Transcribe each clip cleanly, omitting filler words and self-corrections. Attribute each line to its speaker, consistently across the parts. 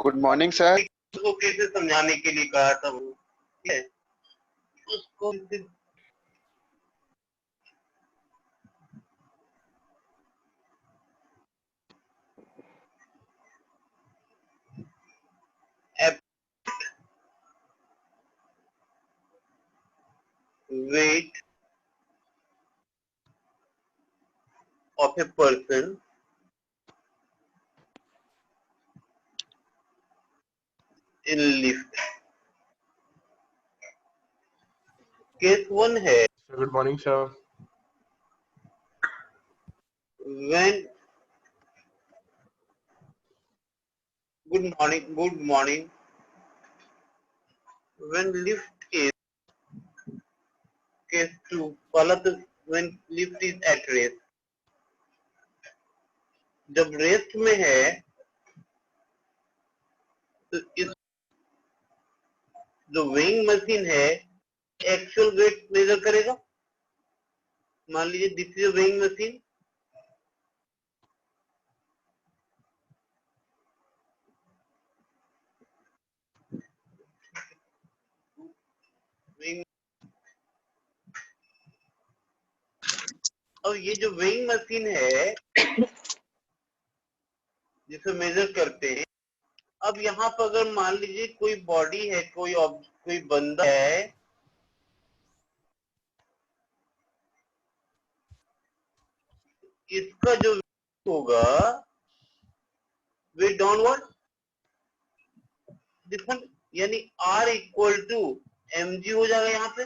Speaker 1: Good morning sir.
Speaker 2: उसको कैसे समझाने के लिए कहा था वो, ठीक है उसको weight of a person in lift. Case 1 है
Speaker 3: Good morning, sir.
Speaker 2: when good morning when lift is case 2 पहला तो when lift is at rest, जब रेस्ट में है तो इस जो वेइंग मशीन है एक्चुअल वेट मेजर करेगा। मान लीजिए दिस इज वेइंग मशीन, और ये जो वेइंग मशीन है जिसे मेजर करते हैं, अब यहाँ पर अगर मान लीजिए कोई बॉडी है, कोई बंदा है, इसका जो होगा वेट डाउनवर्ड, यानी R इक्वल टू mg हो जाएगा यहाँ पे।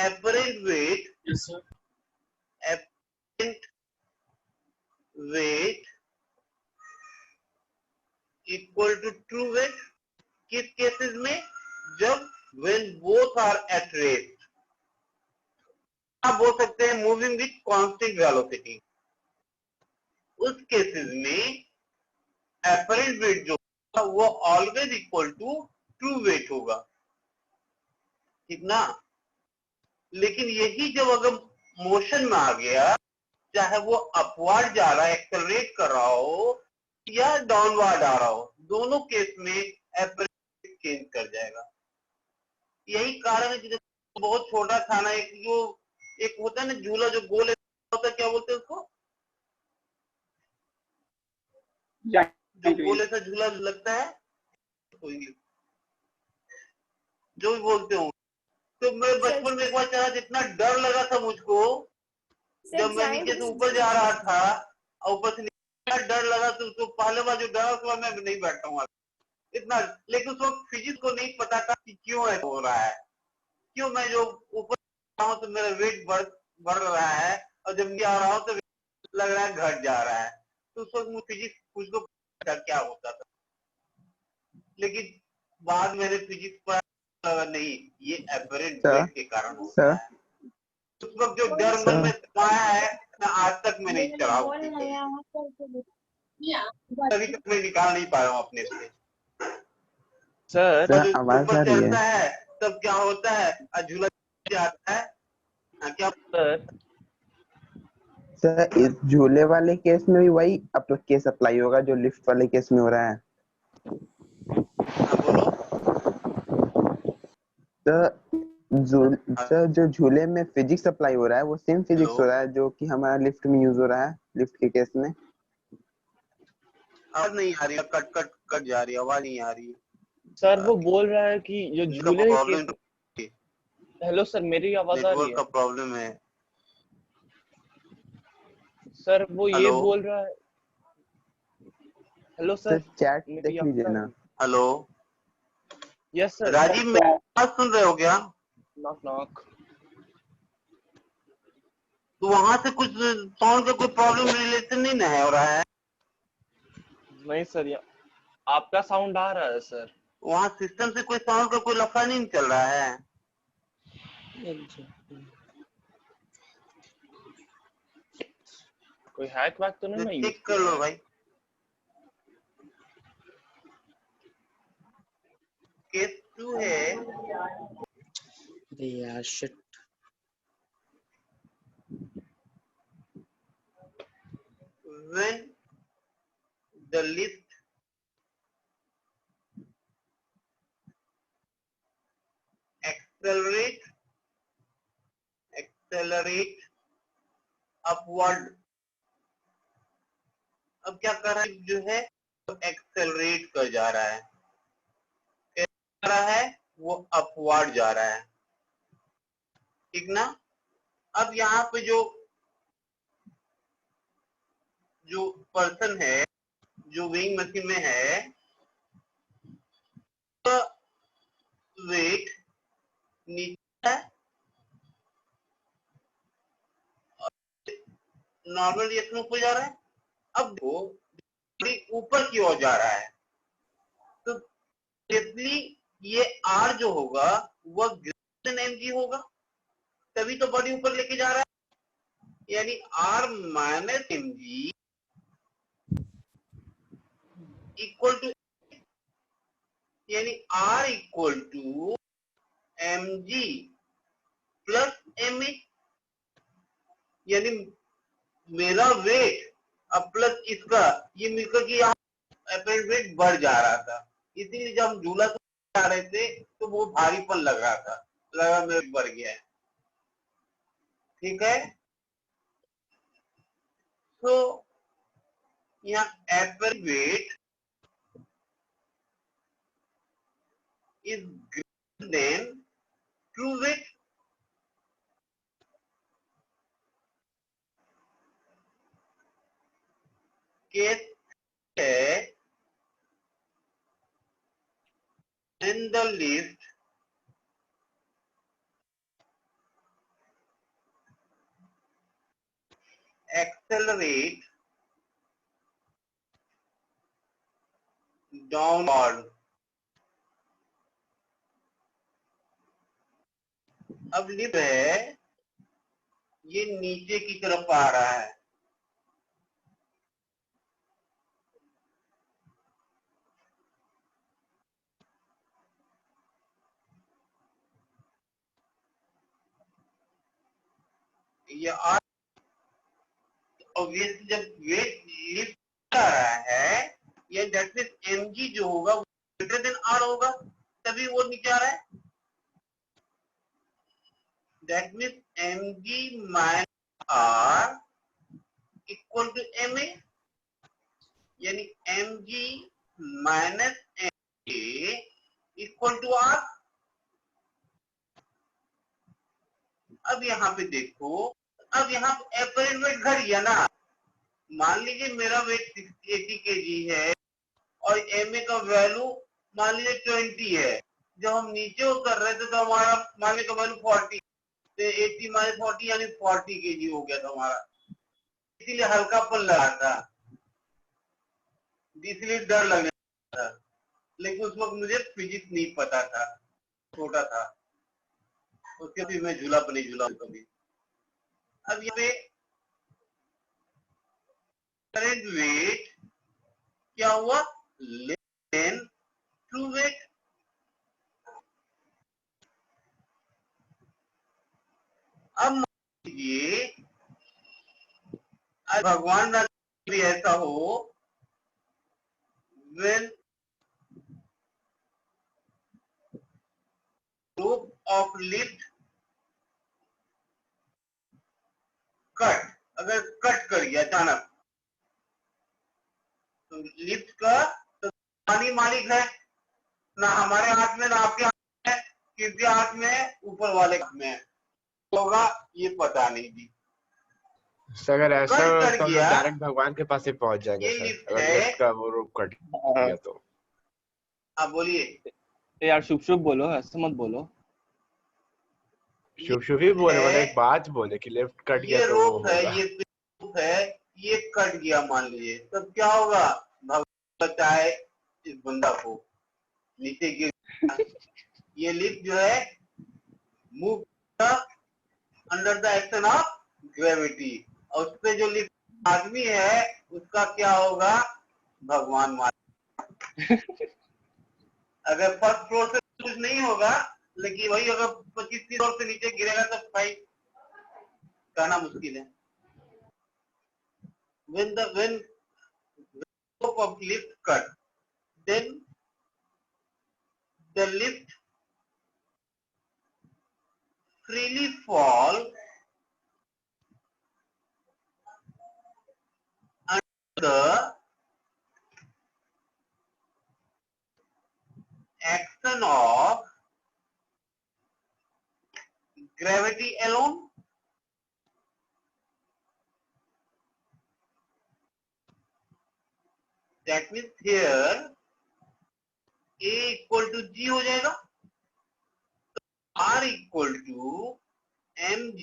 Speaker 2: Apparent weight equal to true weight किस केसेस में, जब when both are at rest, आप बोल सकते हैं मूविंग विथ कांस्टेंट वेलोसिटी, उस केसेस में एपरेंट वेट जो होगा वो always equal to true weight होगा, ठीक ना। लेकिन यही जब अगर मोशन में आ गया, चाहे वो अपवर्ड जा रहा है एक्सेलरेट कर रहा हो या डाउनवर्ड आ रहा हो, दोनों केस में एपरेंट चेंज कर जाएगा। यही कारण है कि जब बहुत छोटा खाना एक होता है ना झूला जो गोल होता है, क्या बोलते हैं उसको, जो गोल ऐसा झूला लगता है, जो भी बोलते हो। तो मैं बचपन में एक बार चला, जितना डर लगा था मुझको जब मैं नीचे से ऊपर जा रहा था और ऊपर से इतना डर लगा, तो उसको पहले बार जो डरा उसके बाद मैं नहीं बैठा हूँ इतना। लेकिन उस वक्त फिजिक्स को नहीं पता था कि क्यों ऐसा हो रहा है, क्यों मैं जो ऊपर हूँ तो मेरा वेट बढ़ रहा है और जब नीचे आ रहा हूँ तो लग रहा है घट जा रहा है। तो उस वक्त मुझे फिजिक्स कुछ को पता क्या होता था, लेकिन बाद मैंने फिजिक्स पढ़ा, नहीं ये एपरेंट वेट के कारण होता है। उस वक्त जो डर मन में समाया है मैं आज तक मैं नहीं चढ़ा, अभी तक मैं निकाल नहीं पाया हूँ अपने से।
Speaker 4: सर आवाज आ रही
Speaker 2: चलता है तब क्या होता है, झूला आता है क्या
Speaker 4: सर इस झूले वाले केस में भी वही केस अप्लाई होगा जो लिफ्ट वाले केस में हो रहा है।
Speaker 2: बोलो
Speaker 4: सर जो झूले में फिजिक्स अप्लाई हो रहा है वो सेम फिजिक्स हो रहा है जो कि हमारा लिफ्ट में यूज हो रहा है, लिफ्ट के केस में।
Speaker 2: आवाज नहीं आ रही, कट जा रही, आवाज नहीं आ रही।
Speaker 5: सर वो बोल रहा है कि जो झूले
Speaker 2: के
Speaker 5: हेलो सर मेरी आवाज आ रही है?
Speaker 2: नेटवर्क का प्रॉब्लम है
Speaker 5: सर, वो ये बोल रहा है। हेलो सर,
Speaker 4: चैट देख लीजिए ना।
Speaker 2: Hello
Speaker 5: yes sir.
Speaker 2: राजीव मेरी आवाज सुन रहे हो क्या?
Speaker 5: Knock knock.
Speaker 2: तो वहां से कुछ साउंड का कोई प्रॉब्लम रिलेशन नहीं ना है हो रहा है?
Speaker 5: नहीं सर, आपका साउंड आ रहा है सर।
Speaker 2: वहाँ सिस्टम से कोई साउंड का कोई लफड़ा नहीं चल रहा है?
Speaker 5: कोई हैक वैक तो नहीं ना
Speaker 2: चेक कर लो भाई। केस 2 है
Speaker 6: यार shit.
Speaker 2: when the lift accelerate upward. अब क्या कर रहा है जो है एक्सेलरेट कर जा रहा है, क्या रहा है वो अपवर्ड जा रहा है, ठीक ना। अब यहाँ पे जो पर्सन है जो वेइंग मशीन में है, तो वेट नीचे है, नॉर्मल रिएक्शन ऊपर जा रहा है। अब वो ऊपर की ओर जा रहा है, तो डेफिनेटली ये आर जो होगा वह ग्रेटर देन एम जी होगा, तभी तो बॉडी ऊपर लेके जा रहा है। यानी R minus m g equal to, यानी R equal to m g plus m a. यानी मेरा वेट अब प्लस इसका, ये मिलकर के यहाँ अपरेंट वेट बढ़ जा रहा था, इसीलिए जब हम झूला जा रहे थे तो वो भारीपन लग रहा था, लगा मेरा बढ़ गया है, ठीक है। तो यहाँ apparent wait is greater than true weight। Case है when the lift accelerate downward। अब लिफ्ट है ये नीचे की तरफ आ रहा है, ये ऑब्वियसली जब वेट लिफ्ट आ रहा है, ये दैट मींस एमजी जो होगा वो ग्रेटर देन आर होगा, तभी वो नीचे आ रहा है। That means m g minus R equal to m a, यानी mg minus m a equal to R. अब यहाँ पे देखो, अब यहाँ अपरेंट वेट घट गया ना। मान लीजिए मेरा वेट 80 केजी है और एम ए का वैल्यू मान लीजिए 20 है, जब हम नीचे उतर रहे थे तो हमारा मान लीजिए का वैल्यू 40, तो 80 माइनस 40 यानी 40 केजी हो गया था हमारा, इसीलिए हल्कापन लगा था, इसलिए डर लगने था। लेकिन उस वक्त मुझे फिजिक्स नहीं पता था, छोटा था, उसके भी मैं झूला पर नहीं झूला कभी। अब यहाँ पे करंट वेट क्या हुआ, लेस देन ट्रू वेट। अब मान लीजिए भगवान ना भी ऐसा हो, when rope of lift cut, अगर कट कर गया अचानक तो लिफ्ट का तो मालिक है ना, हमारे हाथ में ना आपके हाथ में, किसके हाथ में, ऊपर वाले हाथ में होगा ये पता नहीं थी।
Speaker 1: सर अगर ऐसा
Speaker 2: कट
Speaker 1: हो
Speaker 2: कर
Speaker 1: तो हम
Speaker 2: गया,
Speaker 1: डायरेक्ट भगवान के पास ही पहुंच जाएंगे
Speaker 2: ये
Speaker 1: सर,
Speaker 2: लिफ्ट
Speaker 1: अगर
Speaker 2: है।
Speaker 1: लिफ्ट का वो रोप कट गया तो।
Speaker 2: आप बोलिए
Speaker 5: यार शुभ शुभ बोलो, ऐसे मत बोलो।
Speaker 1: शुभ शुभ ही बोले, मतलब
Speaker 2: है,
Speaker 1: एक बात बोले कि लिफ्ट कट गया
Speaker 2: ये
Speaker 1: तो वो
Speaker 2: रोप है,
Speaker 1: होगा।
Speaker 2: ये रोप है, ये कट गया मान लीजिए, तब क्या होगा, भगवान बचाए इस बंदा को, नीचे गिर। ये लिफ्ट जो है move under the action of gravity, और उस पे जो लिफ्ट आदमी है उसका क्या होगा, भगवान मार। अगर फर्स्ट फ्लोर से कुछ नहीं होगा, लेकिन वही अगर 25 फ्लोर से नीचे गिरेगा तो भाई कहना मुश्किल है। when rope of lift cut, then the lift freely fall under the action of gravity alone? That means here A equal to G हो जाएगा, R equal to mg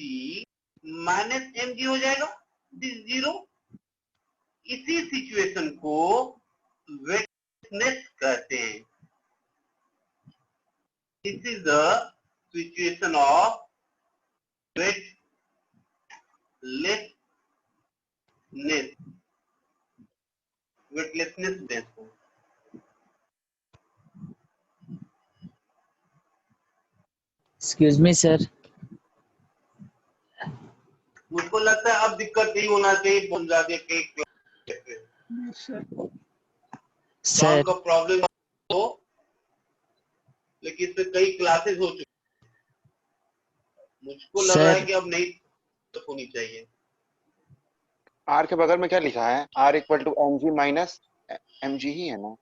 Speaker 2: minus mg हो जाएगा, दिस जीरो। इसी situation को weightness कहते हैं। This is the situation of weightlessness को।
Speaker 3: Excuse me sir.
Speaker 2: मुझको लगता है अब दिक्कत नहीं होना चाहिए, पहुंचा दे के
Speaker 3: सर
Speaker 2: का प्रॉब्लम हो, लेकिन इसमें कई क्लासेस हो चुकी, मुझको लग रहा है कि अब नहीं होनी चाहिए।
Speaker 6: आर के बगल में क्या लिखा है? R equal to m g minus m g ही है ना?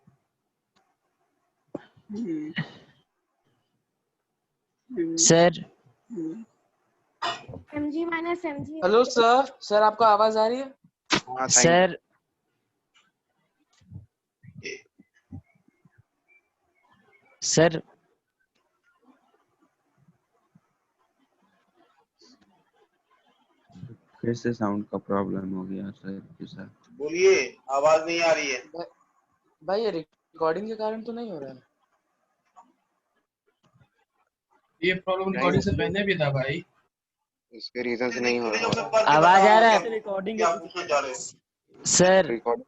Speaker 3: Sir
Speaker 7: mg minus mg।
Speaker 8: Hello sir, sir आपको आवाज आ रही है?
Speaker 6: हाँ,
Speaker 3: सर सर
Speaker 4: फिर से साउंड का प्रॉब्लम हो गया सर के साथ।
Speaker 2: बोलिए, आवाज नहीं आ रही है।
Speaker 8: भाई ये रिकॉर्डिंग के कारण तो नहीं हो रहा है?
Speaker 9: ये प्रॉब्लम रिकॉर्डिंग से पहले भी था भाई।
Speaker 6: इसके रीजन से नहीं हो रहा।
Speaker 3: आवाज आ रहा है?
Speaker 2: रिकॉर्डिंग क्या पूछना चाह रहे हो?
Speaker 3: सर
Speaker 6: रिकॉर्ड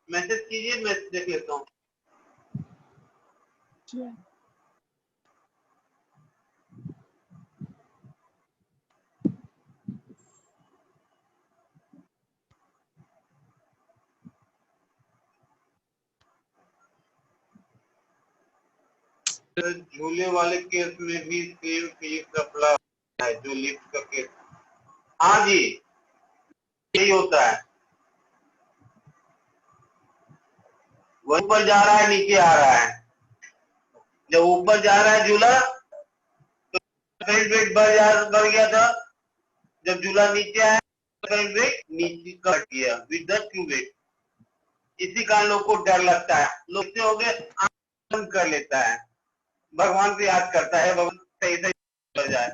Speaker 2: मैसेज कीजिए, मैं देख लेता हूँ। झूले वाले केस में भी सेम फिजिक्स अप्लाई है जो लिफ्ट का केस। हाँ जी, यही होता है। वो ऊपर जा रहा है, नीचे आ रहा है। जब ऊपर जा रहा है झूला तो करंट वेट बढ़ गया था। जब झूला नीचे आया करंट वेट नीचे कट गया विद द ट्रू वेट। इसी कारण लोग को डर लगता है। लोग से हो गए आंख कर लेता है, भगवान से याद करता है, भगवान सही सही हो जाए।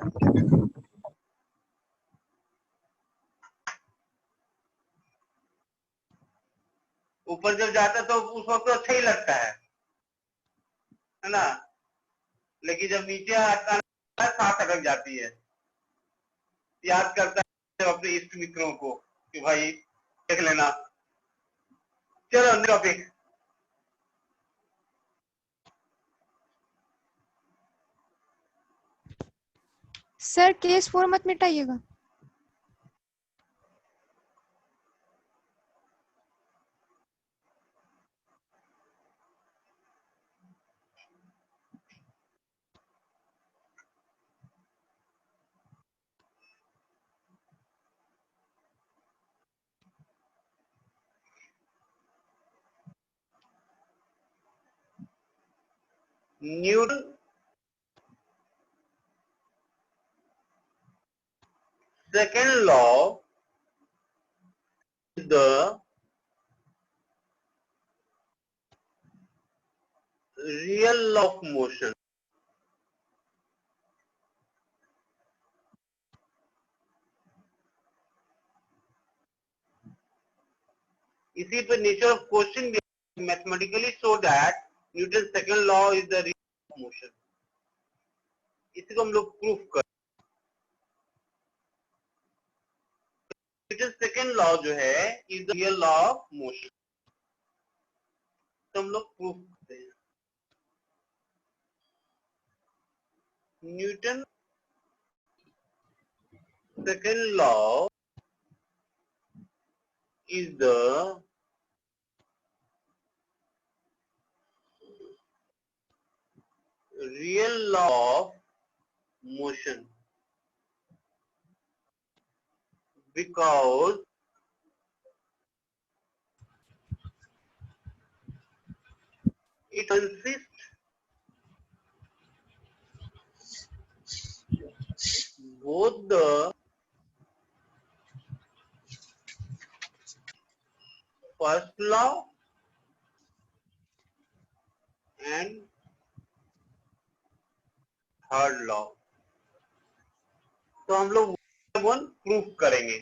Speaker 2: ऊपर जब जाता तो उस वक्त तो अच्छा ही लगता है ना, लेकिन जब नीचे आता है सांस अटक जाती है। याद करता है अपने इष्ट मित्रों को कि भाई देख लेना। चलो टॉपिक।
Speaker 7: सर केस 4 मत मिटाइएगा।
Speaker 2: Newton second law is the real law of motion. इसी पे nature of question mathematically show that Newton second law is the real of motion. इसी को हम लोग प्रूफ कर, न्यूटन सेकंड लॉ जो है is the real law of motion, तो हम लोग प्रूफ करते हैं। Newton second law is the real law of motion. because it consists both the first law and third law. तो हम लोग वन प्रूफ करेंगे।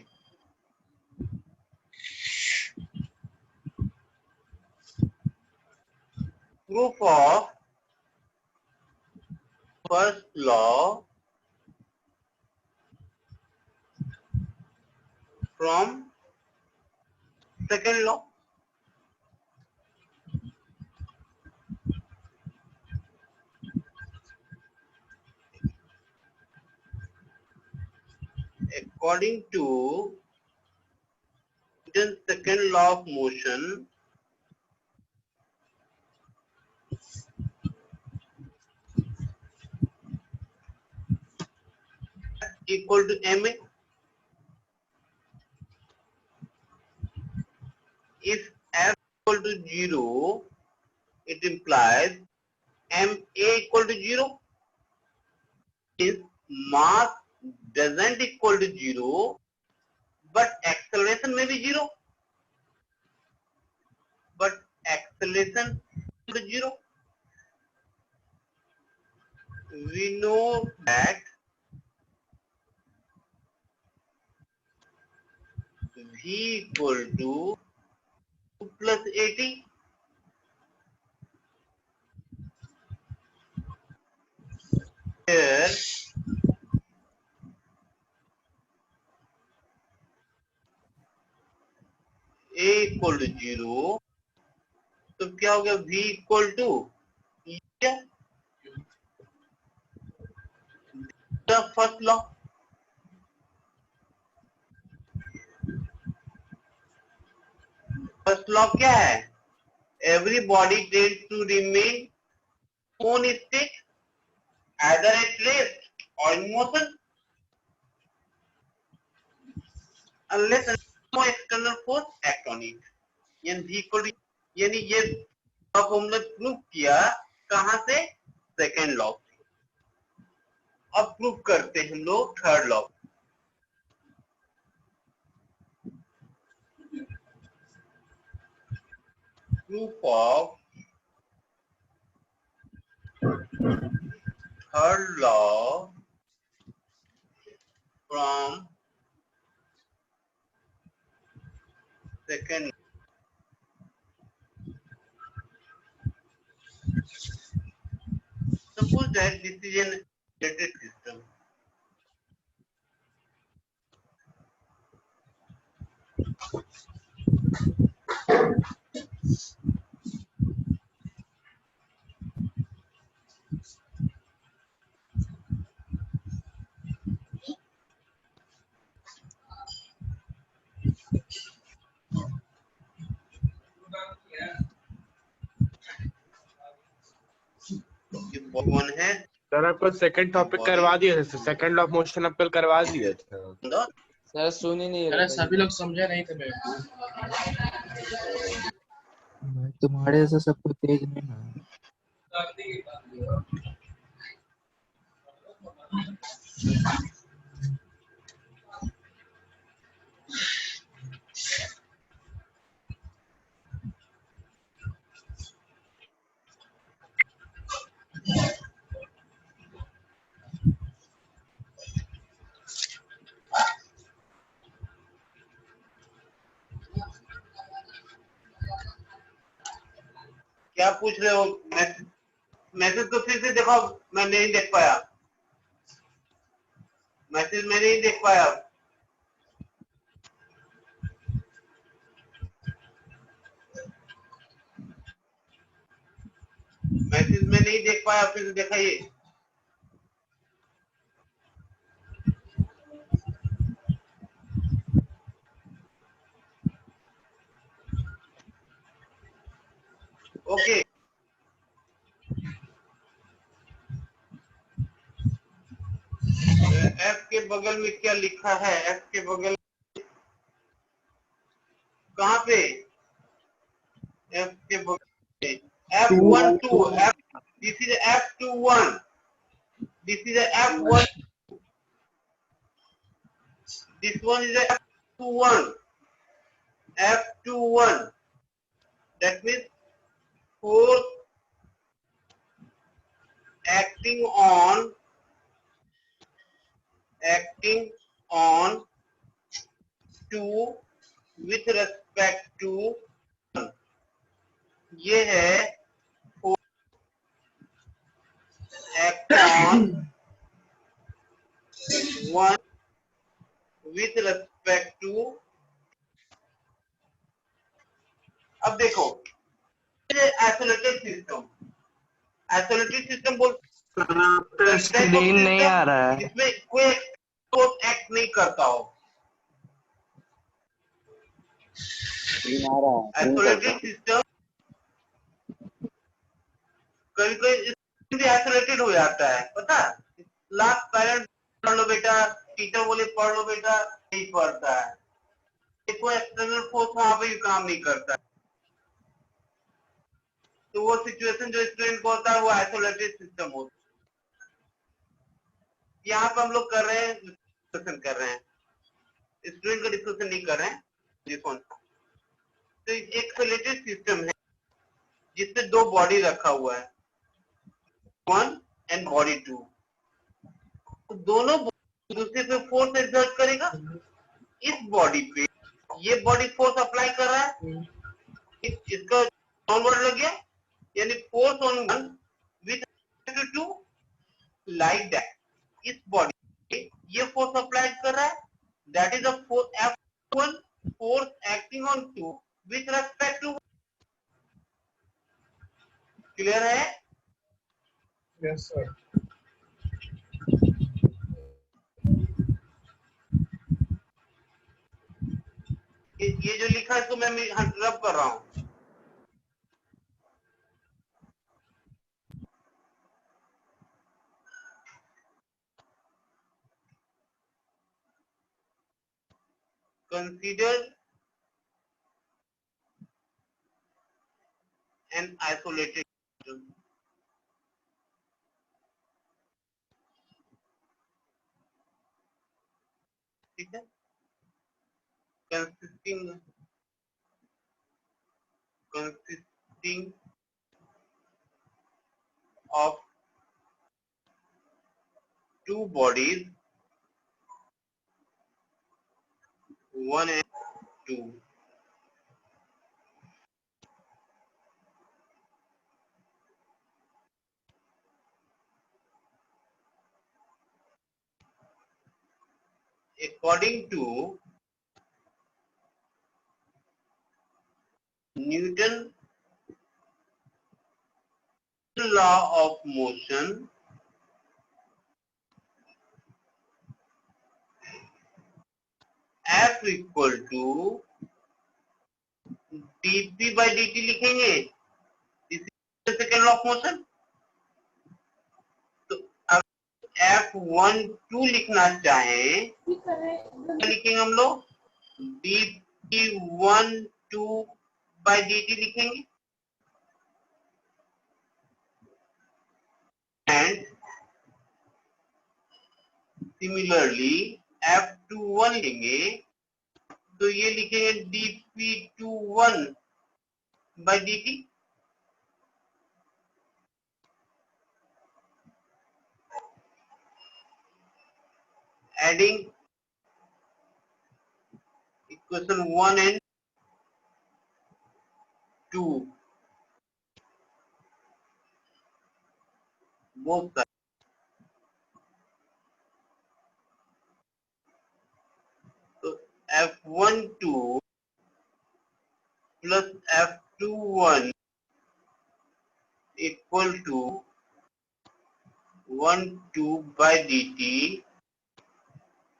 Speaker 2: Proof of first law from second law. According to the second law of motion, equal to ma. If f equal to 0, it implies ma equal to 0. If mass doesn't equal to 0, but acceleration may be 0. But acceleration equal to 0. We know that v equal to 2 plus 80. Here a equal to 0, तो क्या हो गया v equal to the first law। First law क्या है? Every body tends to remain on state either at rest or in motion unless no external force act on it। यानी ये law को हमने प्रूव किया कहां से? Second law. अब प्रूव करते हैं हम लोग third law. Proof of third law from second। Suppose that this is an integrated system। One है
Speaker 1: सर आपको सेकंड टॉपिक करवा दिए थे, सेकंड लॉ ऑफ मोशन आप कल करवा दिए थे।
Speaker 8: सर सुन ही नहीं
Speaker 9: अरे
Speaker 8: रहे
Speaker 9: सभी लोग समझे नहीं थे मेरे को।
Speaker 10: तुम्हारे जैसा सबको तेज नहीं ना।
Speaker 2: क्या पूछ रहे हो? मैसेज तो फिर से देखो, मैं नहीं देख पाया। मैसेज मैं नहीं देख पाया। मैसेज में नहीं देख पाया, फिर से दिखाइए। ओके एफ के बगल में क्या लिखा है? एफ के बगल F के बगल F12 F, this is F21, this is F1, this one is F21, F21, that means force acting on 2 with respect to 1, ये है force act on 1 with respect to। अब देखो आइसोलेटेड सिस्टम बोलते
Speaker 1: screen नहीं आ रहा है।
Speaker 2: इसमें कोई फोर्स एक्ट नहीं करता हो। आइसोलेटेड सिस्टम कभी कभी आइसोलेटेड हो जाता है, पता है? लास्ट पेरेंट पढ़ लो बेटा, टीचर बोले पढ़ लो बेटा, नहीं पढ़ता है, कोई एक्सटर्नल फोर्स वहां पे भी काम नहीं करता है। तो वो सिचुएशन जो स्टूडेंट को होता है वो आइसोलेटेड सिस्टम होता है। यहाँ पे हम लोग कर रहे हैं, डिस्कशन कर रहे हैं, स्टूडेंट का डिस्कशन नहीं कर रहे हैं। तो एक आइसोलेटेड सिस्टम है जिससे दो बॉडी रखा हुआ है, 1 एंड बॉडी 2। तो दोनों दूसरे पे फोर्स एक्सर्ट करेगा। इस बॉडी पे ये बॉडी फोर्स अप्लाई कर रहा है, इसका डाउनवर्ड लग गया, यानी force on 1 with 2 like that. इस बॉडी पे ये फोर्स अप्लाई कर रहा है, that is the force F1, force acting on 2 with respect to. Clear है?
Speaker 9: Yes sir.
Speaker 2: ये जो लिखा है तो मैं रब कर रहा हूं। Consider an isolated system. ठीक है? consisting of two bodies, 1 and 2. According to Newton's law of motion, F equal to dp by dt लिखेंगे, this is second law of motion. तो अब F12 लिखना चाहें तो लिखेंगे हम लोग dp12 by dt लिखेंगे, and similarly F21 लेंगे तो ये लिखेंगे dp21 by dt। Adding equation 1 and 2 both sides। तो F12 plus F21 equal to 1/2 by dt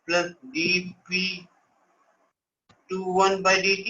Speaker 2: plus dp21 by dt।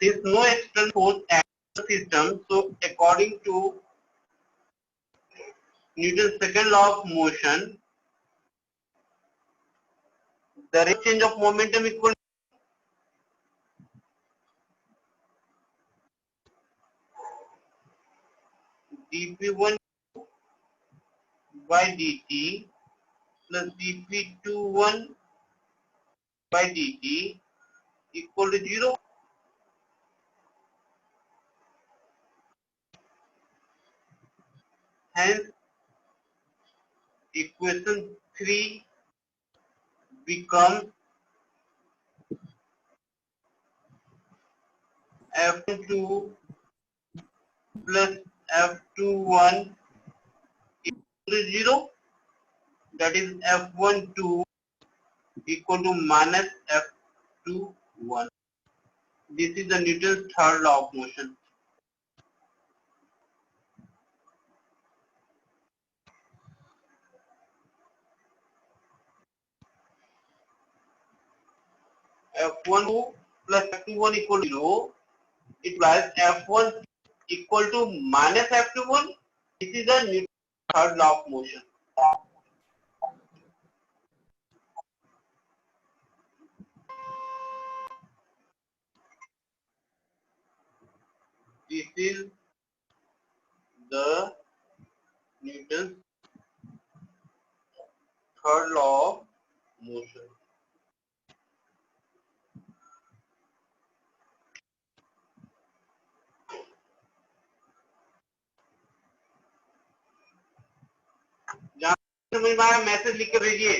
Speaker 2: since no external force acts on the system, so according to Newton's second law of motion, the rate change of momentum equal dp1 by dt plus dp21 by dt equal to 0. Hence, equation 3 becomes F2 plus F21 equal to 0. That is F12 equal to minus F21. This is the Newton's third law of motion. F12 plus F21 equal to 0. It implies F1 equal to minus F21. This is the Newton's third law of motion. This is the Newton's third law of motion. जहाँ समझ में आया message लिख कर भेजिए।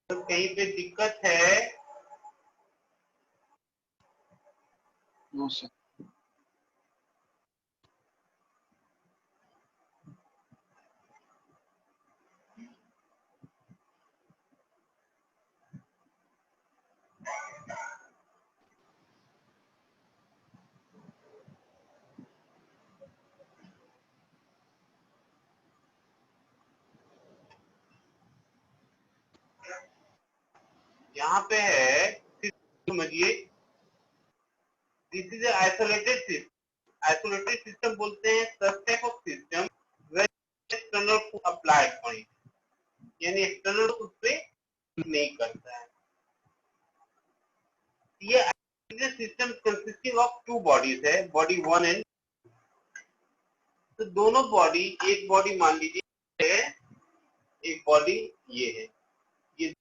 Speaker 2: तो कहीं पे दिक्कत है?
Speaker 6: No sir.
Speaker 2: यहाँ पे है, समझिए, this is isolated system. Isolated system बोलते हैं such type of system where external force applied on it, यानी एक्सटर्नल उस पे नहीं करता है। ये system consisting of two bodies है, बॉडी 1 एंड, तो दोनों बॉडी, एक बॉडी मान लीजिए है, एक बॉडी ये है, ये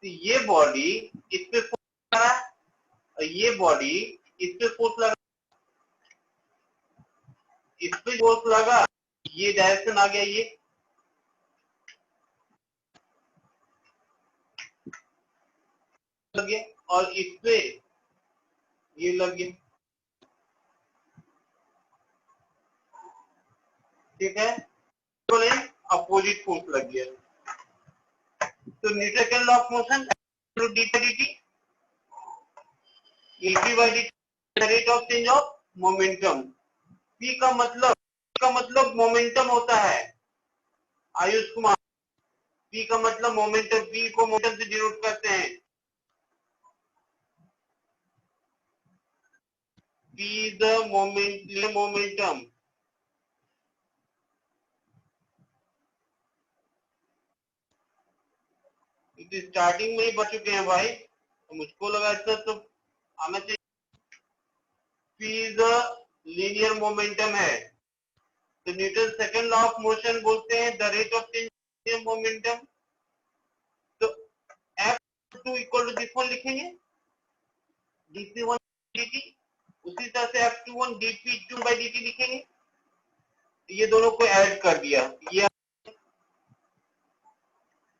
Speaker 2: तो ये बॉडी इस पे फोर्स लगा और ये बॉडी इस पे फोर्स लगा, इस पे फोर्स लगा, ये डायरेक्शन आ गया, ये लग गया और इस पे ये लग गया, ठीक है, तो अपोजिट फोर्स लग गया। तो Newton second law of motion dt ep by dt rate of change of momentum. p का मतलब मोमेंटम होता है आयुष कुमार। p का मतलब मोमेंटम, p को मोमेंटम से डिनोट करते हैं। p the momentum. स्टार्टिंग में ही बच चुके हैं भाई, तो मुझको लगा इसका तो आना चाहिए। P लीनियर मोमेंटम है, तो Newton second law of motion बोलते हैं the rate of change momentum. तो F2 equal to this one लिखेंगे, dp1 dt। उसी तरह से F21 dp2 by dt लिखेंगे। ये दोनों को ऐड कर दिया, ये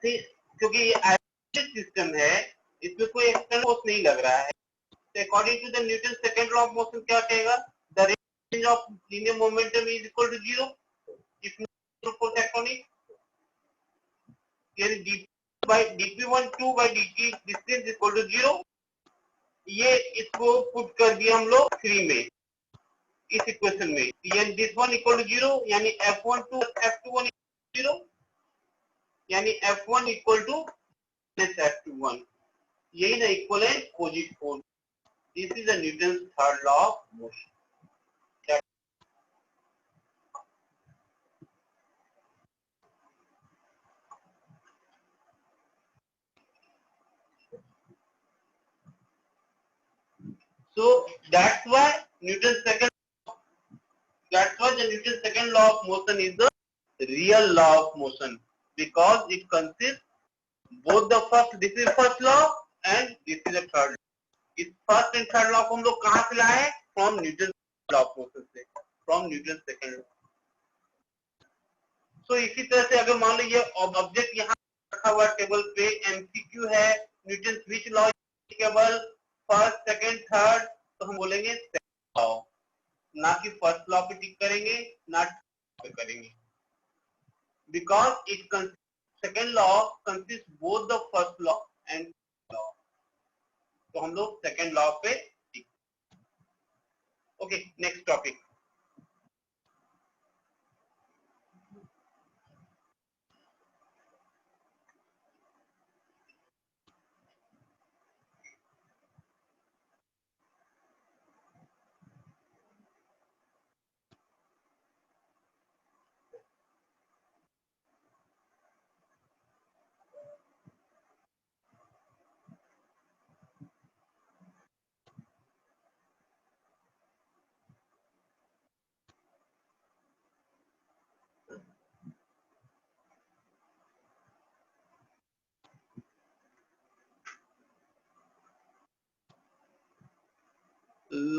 Speaker 2: क्योंकि ये आइसोलेटेड सिस्टम है, इसमें कोई एक्सटर्नल फोर्स नहीं लग रहा है। According to the Newton second law of motion क्या कहेगा, the range of linear momentum is equal to 0 if no force act on it. यानी dp1 2 by dt distance equal to 0। ये इसको पुट कर दिया हम लोग 3 में, इस इक्वेशन में, यानी दिस वन इक्वल टू 0, यानी F12 F21 0, यानी F1 इक्वल टू F21। यही ना इक्वल है opposite force. This is the Newton third law of motion. So that's why Newton's second law of motion is the real law of motion, because it consists both the first, this is first law and this is the third law. इस first and third law को हम लोग कहां से लाए, from Newton law of motion से, from Newton second law. सो इसी तरह से अगर मान लो ये ऑब्जेक्ट यहाँ रखा हुआ टेबल पे, एमसीक्यू है, न्यूटन स्विच लॉ केवल फर्स्ट सेकंड थर्ड, तो हम बोलेंगे सेकंड लॉ, ना कि फर्स्ट लॉ पे टिक करेंगे, ना पे करेंगे, because it second law consist both the first law and law. तो हम लोग सेकंड लॉ पे टिक। Okay, next topic.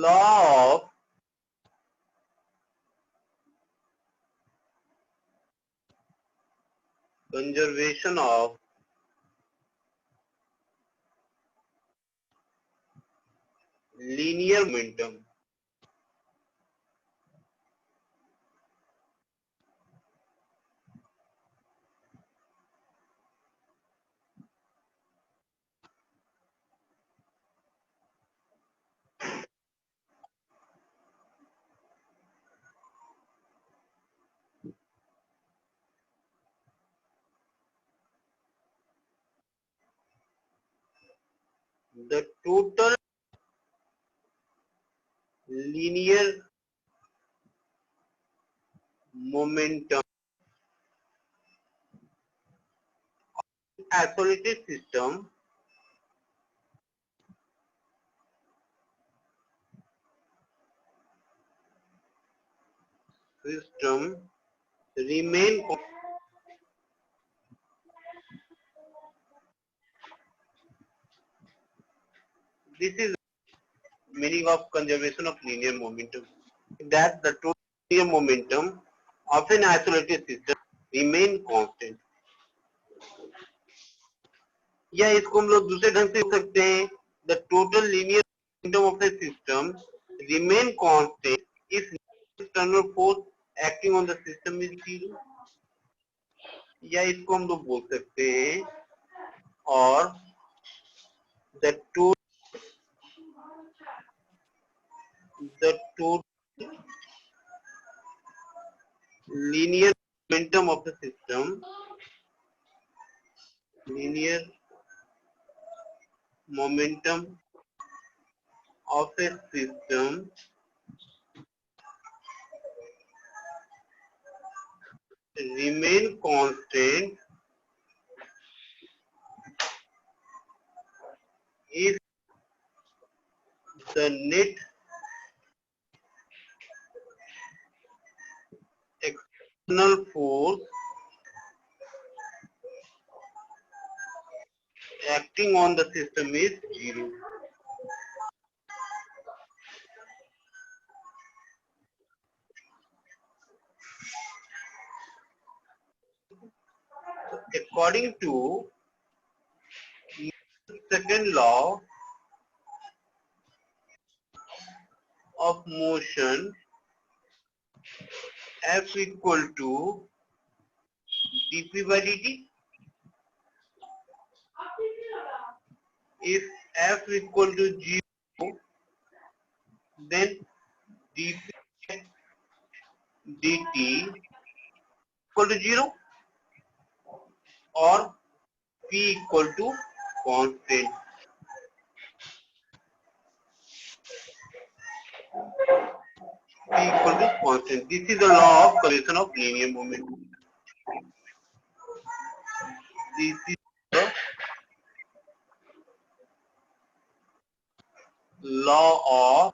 Speaker 2: Law of conservation of linear momentum. The total linear momentum of isolated system remain. This is meaning of conservation of linear momentum, that the total linear momentum of an isolated system remain constant. या इसको हम लोग दूसरे ढंग से लिख सकते हैं, the total linear momentum of the system remain constant if external force acting on the system is 0. या इसको हम लोग बोल सकते हैं, और the total linear momentum of the system, linear momentum of a system remain constant if the net external force acting on the system is 0. According to second law of motion, F equal to dp by dt. If F equal to 0, then dp dt equal to 0 or p equal to constant. P equal to constant. This is the law of conservation of linear momentum. This is the law of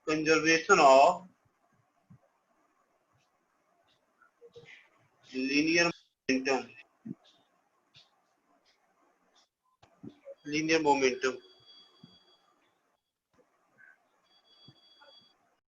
Speaker 2: conservation of linear momentum. Linear momentum.